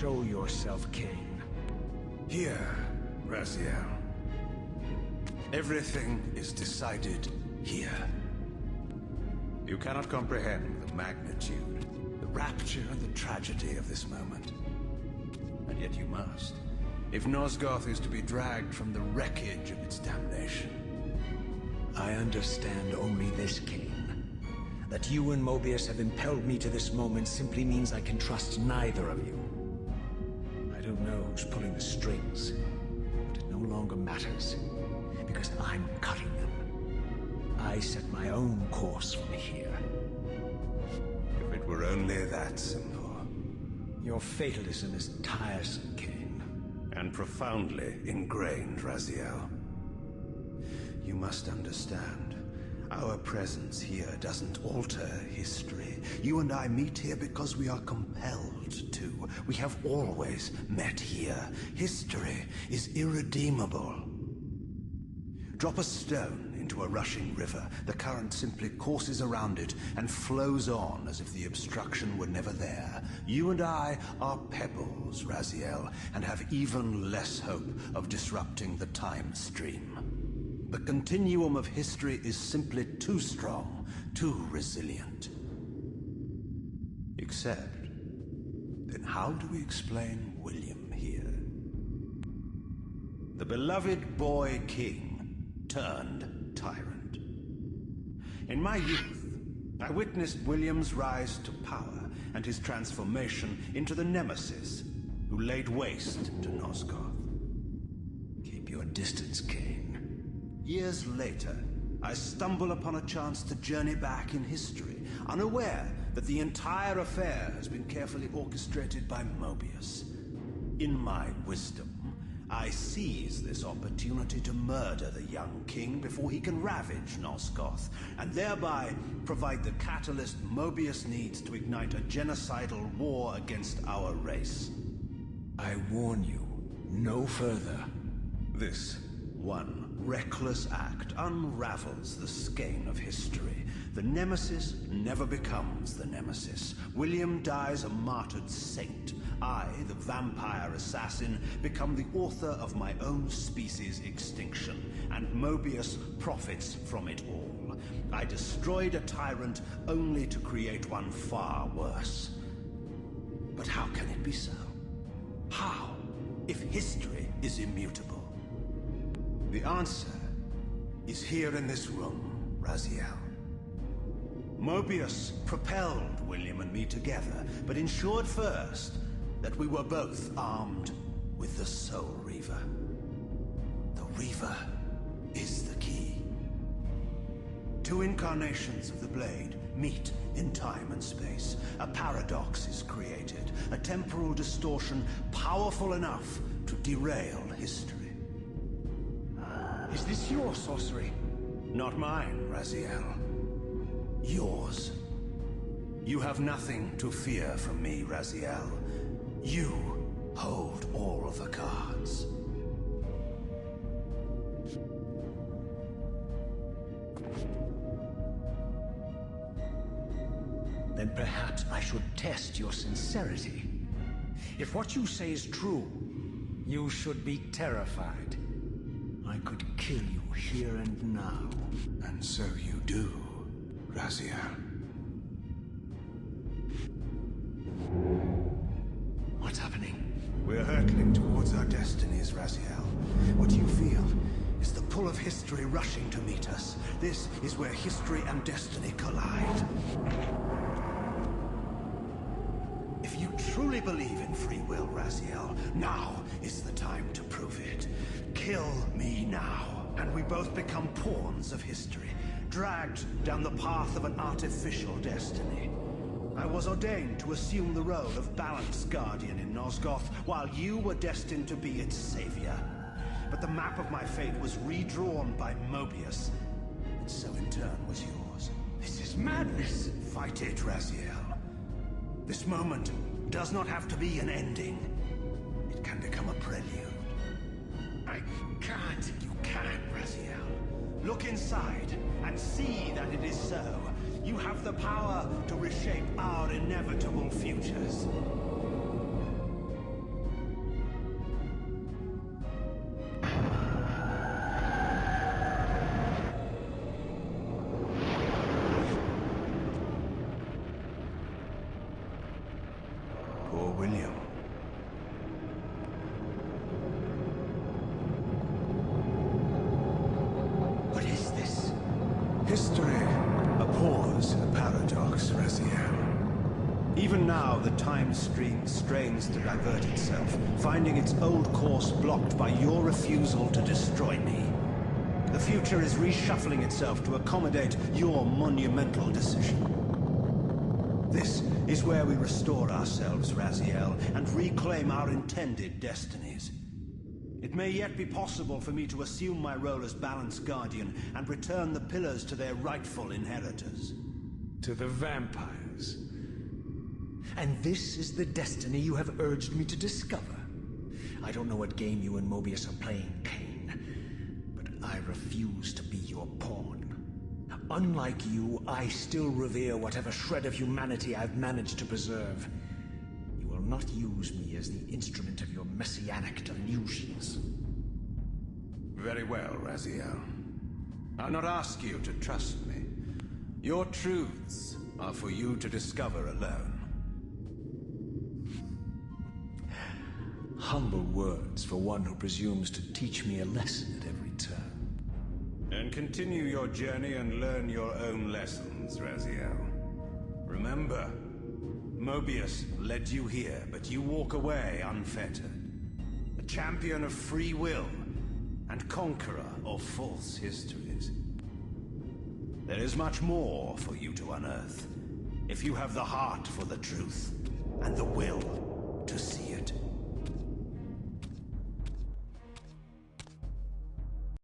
Show yourself, Kain. Here, Raziel. Everything is decided here. You cannot comprehend the magnitude, the rapture and the tragedy of this moment. And yet you must, if Nosgoth is to be dragged from the wreckage of its damnation. I understand only this, Kain. That you and Mobius have impelled me to this moment simply means I can trust neither of you. I don't know who's pulling the strings, but it no longer matters, because I'm cutting them. I set my own course from here. If it were only that simple. Your fatalism is tiresome, Kain. And profoundly ingrained, Raziel. You must understand. Our presence here doesn't alter history. You and I meet here because we are compelled to. We have always met here. History is irredeemable. Drop a stone into a rushing river. The current simply courses around it and flows on as if the obstruction were never there. You and I are pebbles, Raziel, and have even less hope of disrupting the time stream. The continuum of history is simply too strong, too resilient. Except, then how do we explain William here? The beloved boy king turned tyrant. In my youth, I witnessed William's rise to power and his transformation into the nemesis who laid waste to Nosgoth. Keep your distance, Kain. Years later, I stumble upon a chance to journey back in history, unaware that the entire affair has been carefully orchestrated by Mobius. In my wisdom, I seize this opportunity to murder the young king before he can ravage Nosgoth, and thereby provide the catalyst Mobius needs to ignite a genocidal war against our race. I warn you, no further. This one reckless act unravels the skein of history. The nemesis never becomes the nemesis. William dies a martyred saint. I, the vampire assassin, become the author of my own species' extinction, and Mobius profits from it all. I destroyed a tyrant only to create one far worse. But how can it be so? How, if history is immutable? The answer is here in this room, Raziel. Mobius propelled William and me together, but ensured first that we were both armed with the Soul Reaver. The Reaver is the key. Two incarnations of the blade meet in time and space. A paradox is created, a temporal distortion powerful enough to derail history. Is this your sorcery? Not mine, Raziel. Yours. You have nothing to fear from me, Raziel. You hold all the cards. Then perhaps I should test your sincerity. If what you say is true, you should be terrified. I could kill you here and now. And so you do, Raziel. What's happening? We're hurtling towards our destinies, Raziel. What you feel is the pull of history rushing to meet us. This is where history and destiny collide. If you truly believe in free will, Raziel, now is the time to prove it. Kill me now, and we both become pawns of history, dragged down the path of an artificial destiny. I was ordained to assume the role of Balance Guardian in Nosgoth, while you were destined to be its savior. But the map of my fate was redrawn by Mobius, and so in turn was yours. This is madness! Fight it, Raziel. This moment does not have to be an ending. It can become a prelude. I can't. You can, Raziel. Look inside and see that it is so. You have the power to reshape our inevitable futures. Poor William. What is this? History. A pause, a paradox, Raziel. Even now, the time stream strains to divert itself, finding its old course blocked by your refusal to destroy me. The future is reshuffling itself to accommodate your monumental decision. This is where we restore ourselves, Raziel, and reclaim our intended destinies. It may yet be possible for me to assume my role as Balance Guardian and return the pillars to their rightful inheritors. To the vampires. And this is the destiny you have urged me to discover. I don't know what game you and Mobius are playing, Kain, but I refuse to be your pawn. Unlike you, I still revere whatever shred of humanity I've managed to preserve. You will not use me as the instrument of your messianic delusions. Very well, Raziel. I'll not ask you to trust me. Your truths are for you to discover alone. Humble words for one who presumes to teach me a lesson at every turn. And continue your journey and learn your own lessons, Raziel. Remember, Mobius led you here, but you walk away unfettered. A champion of free will, and conqueror of false histories. There is much more for you to unearth, if you have the heart for the truth, and the will